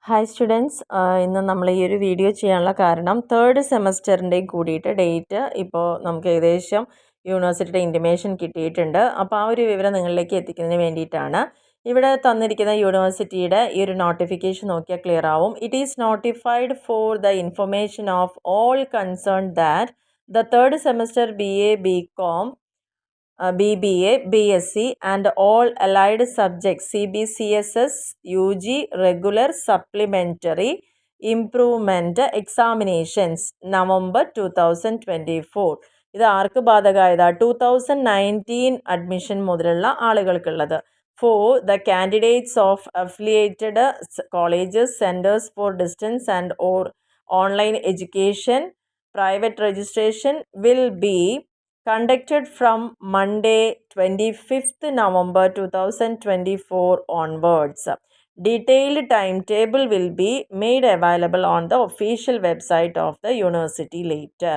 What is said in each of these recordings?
Hi students, ഇന്ന് നമ്മൾ ഈ ഒരു വീഡിയോ ചെയ്യാനുള്ള കാരണം തേർഡ് സെമസ്റ്ററിൻ്റെയും കൂടിയിട്ട് ഡേറ്റ് ഇപ്പോൾ നമുക്ക് ഏകദേശം യൂണിവേഴ്സിറ്റിയുടെ ഇൻറ്റിമേഷൻ കിട്ടിയിട്ടുണ്ട്. അപ്പോൾ ആ ഒരു വിവരം നിങ്ങളിലേക്ക് എത്തിക്കുന്നതിന് വേണ്ടിയിട്ടാണ്. ഇവിടെ തന്നിരിക്കുന്ന യൂണിവേഴ്സിറ്റിയുടെ ഈ ഒരു നോട്ടിഫിക്കേഷൻ നോക്കിയാൽ ക്ലിയർ ആവും. It is notified for the information of all concern that the third semester BA BCom BBA, BSc and all allied subjects CBCSS, UG, regular, supplementary, improvement examinations November 2024. ഇത് ആർക്ക് ബാധകമായതാണ്? 2019 അഡ്മിഷൻ മുതലുള്ള ആളുകൾക്കുള്ളത്. For the candidates of affiliated colleges, centers for distance and or online education, private registration will be conducted from Monday 25th November 2024 onwards. Detailed timetable will be made available on the official website of the university later.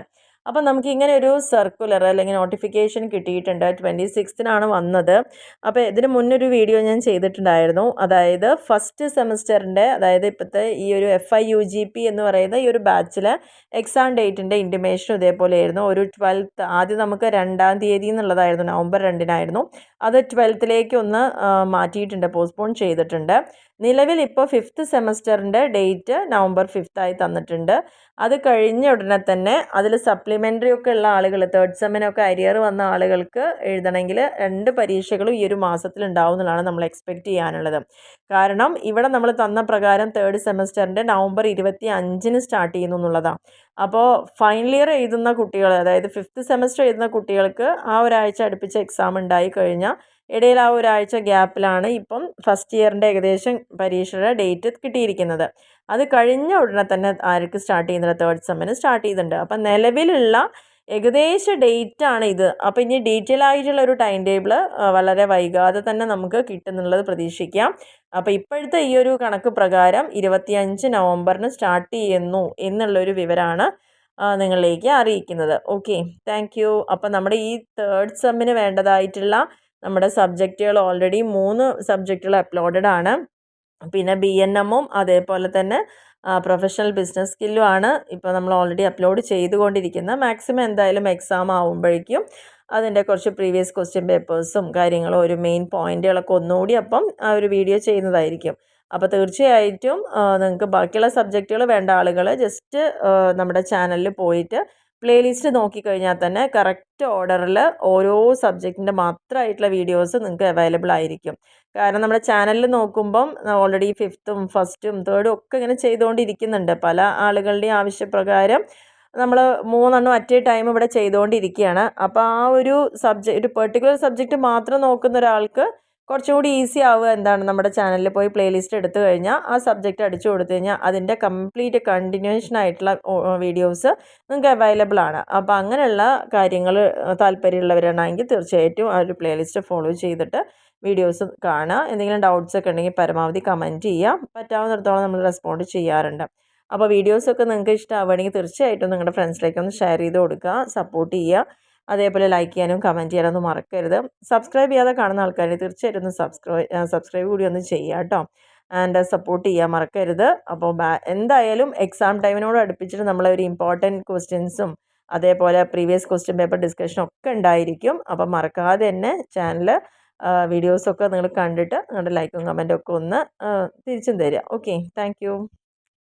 അപ്പോൾ നമുക്ക് ഇങ്ങനെ ഒരു circular അല്ലെങ്കിൽ notification കിട്ടിയിട്ടുണ്ട്. 26th വന്നത്. അപ്പോൾ ഇതിന് മുന്നൊരു video ഞാൻ ചെയ്തിട്ടുണ്ടായിരുന്നു. അതായത് ഫസ്റ്റ് സെമസ്റ്ററിൻ്റെ, അതായത് ഇപ്പോഴത്തെ ഈ ഒരു FIUGP എന്ന് പറയുന്ന ഈ ഒരു ബാച്ചിലെ എക്സാം ഡേറ്റിൻ്റെ ഇൻറ്റിമേഷനും ഇതേപോലെയായിരുന്നു. ഒരു 12th ആദ്യം നമുക്ക് 2-ാം തീയതി എന്നുള്ളതായിരുന്നു, November 2-നായിരുന്നു. അത് 12th ഒന്ന് മാറ്റിയിട്ടുണ്ട്, പോസ്റ്റ്പോൺ ചെയ്തിട്ടുണ്ട്. നിലവിൽ ഇപ്പോൾ 5th സെമസ്റ്ററിൻ്റെ ഡേറ്റ് November 5 തന്നിട്ടുണ്ട്. അത് കഴിഞ്ഞ ഉടനെ തന്നെ അതിൽ സപ്ലിമെൻ്ററി ഒക്കെ ഉള്ള ആളുകൾ, തേർഡ് സെമ്മിനൊക്കെ അരിയർ വന്ന ആളുകൾക്ക് എഴുതണമെങ്കിൽ 2 പരീക്ഷകളും ഈ ഒരു മാസത്തിൽ ഉണ്ടാവും എന്നുള്ളതാണ് നമ്മൾ എക്സ്പെക്റ്റ് ചെയ്യാനുള്ളത്. കാരണം ഇവിടെ നമ്മൾ തന്ന പ്രകാരം തേർഡ് സെമസ്റ്ററിൻ്റെ November 25 സ്റ്റാർട്ട് ചെയ്യുന്നു എന്നുള്ളതാണ്. അപ്പോൾ ഫൈനൽ ഇയർ എഴുതുന്ന കുട്ടികൾ, അതായത് 5th സെമസ്റ്റർ എഴുതുന്ന കുട്ടികൾക്ക് ആ ഒരാഴ്ച അടുപ്പിച്ച് എക്സാം ഉണ്ടായി കഴിഞ്ഞാൽ ഇടയിൽ ആ ഒരാഴ്ച ഗ്യാപ്പിലാണ് ഇപ്പം ഫസ്റ്റ് ഇയറിൻ്റെ ഏകദേശം പരീക്ഷയുടെ ഡേറ്റ് കിട്ടിയിരിക്കുന്നത്. അത് കഴിഞ്ഞ ഉടനെ തന്നെ ആർക്ക് സ്റ്റാർട്ട് ചെയ്യുന്നത്? തേർഡ് സെമ്മിന് സ്റ്റാർട്ട് ചെയ്തിട്ടുണ്ട്. അപ്പം നിലവിലുള്ള ഏകദേശ ഡേറ്റാണ് ഇത്. അപ്പോൾ ഇനി ഡീറ്റെയിൽ ആയിട്ടുള്ള ഒരു ടൈം ടേബിൾ വളരെ വൈകാതെ തന്നെ നമുക്ക് കിട്ടുന്നുള്ളത് പ്രതീക്ഷിക്കാം. അപ്പോൾ ഇപ്പോഴത്തെ ഈ ഒരു കണക്ക് പ്രകാരം 25 നവംബറിന് സ്റ്റാർട്ട് ചെയ്യുന്നു എന്നുള്ളൊരു വിവരമാണ് നിങ്ങളിലേക്ക് അറിയിക്കുന്നത്. Okay, thank you. അപ്പോൾ നമ്മുടെ ഈ തേർഡ് സെമ്മിന് വേണ്ടതായിട്ടുള്ള നമ്മുടെ സബ്ജക്റ്റുകൾ ഓൾറെഡി 3 സബ്ജക്റ്റുകൾ അപ്ലോഡഡ് ആണ്. പിന്നെ BNMഉം അതേപോലെ തന്നെ പ്രൊഫഷണൽ ബിസിനസ് സ്കില്ലും ആണ് ഇപ്പോൾ നമ്മൾ ഓൾറെഡി അപ്ലോഡ് ചെയ്തുകൊണ്ടിരിക്കുന്നത്. മാക്സിമം എന്തായാലും എക്സാം ആവുമ്പോഴേക്കും അതിൻ്റെ കുറച്ച് പ്രീവിയസ് ക്വസ്റ്റ്യൻ പേപ്പേഴ്സും കാര്യങ്ങളും ഒരു മെയിൻ പോയിന്റുകളൊക്കെ ഒന്നുകൂടി അപ്പം ആ ഒരു വീഡിയോ ചെയ്യുന്നതായിരിക്കും. അപ്പോൾ തീർച്ചയായിട്ടും നിങ്ങൾക്ക് ബാക്കിയുള്ള സബ്ജക്റ്റുകൾ വേണ്ട ആളുകൾ ജസ്റ്റ് നമ്മുടെ ചാനലിൽ പോയിട്ട് പ്ലേലിസ്റ്റ് നോക്കിക്കഴിഞ്ഞാൽ തന്നെ കറക്റ്റ് ഓർഡറിൽ ഓരോ സബ്ജക്റ്റിൻ്റെ മാത്രമായിട്ടുള്ള വീഡിയോസ് നിങ്ങൾക്ക് അവൈലബിൾ ആയിരിക്കും. കാരണം നമ്മുടെ ചാനലിൽ നോക്കുമ്പം ഓൾറെഡി 5th, 1st, 3rd ഒക്കെ ഇങ്ങനെ ചെയ്തുകൊണ്ടിരിക്കുന്നുണ്ട്. പല ആളുകളുടെയും ആവശ്യപ്രകാരം നമ്മൾ 3 അറ്റ് എ ടൈം ഇവിടെ ചെയ്തുകൊണ്ടിരിക്കുകയാണ്. അപ്പോൾ ആ ഒരു ഒരു പെർട്ടിക്കുലർ സബ്ജക്റ്റ് മാത്രം നോക്കുന്ന ഒരാൾക്ക് കുറച്ചും കൂടി ഈസി ആവുക എന്താണ്, നമ്മുടെ ചാനലിൽ പോയി പ്ലേലിസ്റ്റ് എടുത്തു കഴിഞ്ഞാൽ ആ സബ്ജക്റ്റ് അടിച്ചു കൊടുത്തു കഴിഞ്ഞാൽ അതിൻ്റെ കംപ്ലീറ്റ് കണ്ടിന്യൂഷൻ ആയിട്ടുള്ള വീഡിയോസ് നിങ്ങൾക്ക് അവൈലബിൾ ആണ്. അപ്പോൾ അങ്ങനെയുള്ള കാര്യങ്ങൾ താല്പര്യമുള്ളവരാണെങ്കിൽ തീർച്ചയായിട്ടും ആ ഒരു പ്ലേലിസ്റ്റ് ഫോളോ ചെയ്തിട്ട് വീഡിയോസ് കാണുക. എന്തെങ്കിലും ഡൗട്ട്സ് ഒക്കെ ഉണ്ടെങ്കിൽ പരമാവധി കമൻറ്റ് ചെയ്യുക. പറ്റാവുന്നിടത്തോളം നമ്മൾ റെസ്പോണ്ട് ചെയ്യാറുണ്ട്. അപ്പോൾ വീഡിയോസൊക്കെ നിങ്ങൾക്ക് ഇഷ്ടമാവുകയാണെങ്കിൽ തീർച്ചയായിട്ടും നിങ്ങളുടെ ഫ്രണ്ട്സിലേക്ക് ഒന്ന് ഷെയർ ചെയ്ത് കൊടുക്കുക, സപ്പോർട്ട് ചെയ്യുക. അതേപോലെ ലൈക്ക് ചെയ്യാനും കമൻറ്റ് ചെയ്യാനൊന്നും മറക്കരുത്. സബ്സ്ക്രൈബ് ചെയ്യാതെ കാണുന്ന ആൾക്കാർ തീർച്ചയായിട്ടും ഒന്ന് സബ്സ്ക്രൈബ് കൂടി ഒന്ന് ചെയ്യുക കേട്ടോ. ആൻഡ് സപ്പോർട്ട് ചെയ്യാൻ മറക്കരുത്. അപ്പോൾ എന്തായാലും എക്സാം ടൈമിനോട് അടുപ്പിച്ചിട്ട് നമ്മളൊരു ഇമ്പോർട്ടൻറ്റ് ക്വസ്റ്റ്യൻസും അതേപോലെ പ്രീവിയസ് ക്വസ്റ്റ്യൻ പേപ്പർ ഡിസ്കഷനും ഒക്കെ ഉണ്ടായിരിക്കും. അപ്പം മറക്കാതെ തന്നെ ചാനൽ വീഡിയോസൊക്കെ നിങ്ങൾ കണ്ടിട്ട് നിങ്ങളുടെ ലൈക്കും കമൻറ്റും ഒക്കെ ഒന്ന് തിരിച്ചും തരിക. Okay, thank you.